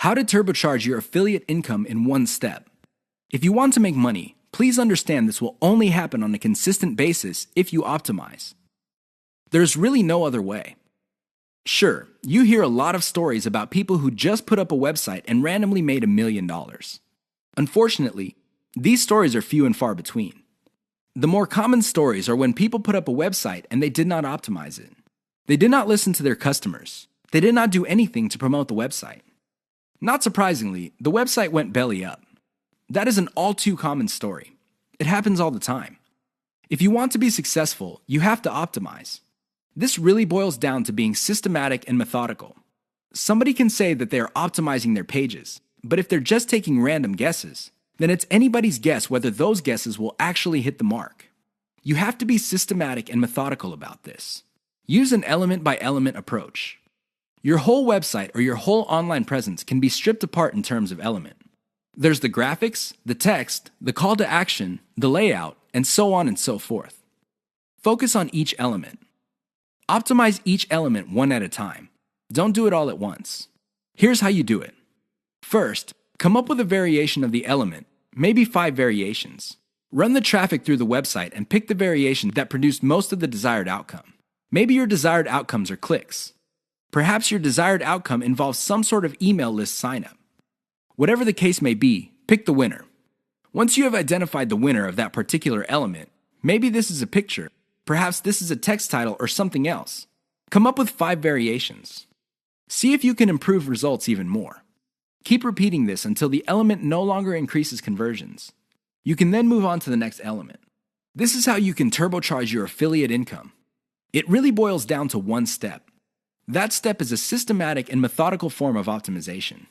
How to turbocharge your affiliate income in one step. If you want to make money, please understand this will only happen on a consistent basis if you optimize. There's really no other way. Sure, you hear a lot of stories about people who just put up a website and randomly made $1 million. Unfortunately, these stories are few and far between. The more common stories are when people put up a website and they did not optimize it. They did not listen to their customers. They did not do anything to promote the website. Not surprisingly, the website went belly up. That is an all too common story. It happens all the time. If you want to be successful, you have to optimize. This really boils down to being systematic and methodical. Somebody can say that they are optimizing their pages, but if they're just taking random guesses, then it's anybody's guess whether those guesses will actually hit the mark. You have to be systematic and methodical about this. Use an element-by-element approach. Your whole website or your whole online presence can be stripped apart in terms of element. There's the graphics, the text, the call to action, the layout, and so on and so forth. Focus on each element. Optimize each element one at a time. Don't do it all at once. Here's how you do it. First, come up with a variation of the element, maybe 5 variations. Run the traffic through the website and pick the variation that produced most of the desired outcome. Maybe your desired outcomes are clicks. Perhaps your desired outcome involves some sort of email list sign-up. Whatever the case may be, pick the winner. Once you have identified the winner of that particular element, maybe this is a picture, perhaps this is a text title or something else. Come up with 5 variations. See if you can improve results even more. Keep repeating this until the element no longer increases conversions. You can then move on to the next element. This is how you can turbocharge your affiliate income. It really boils down to one step. That step is a systematic and methodical form of optimization.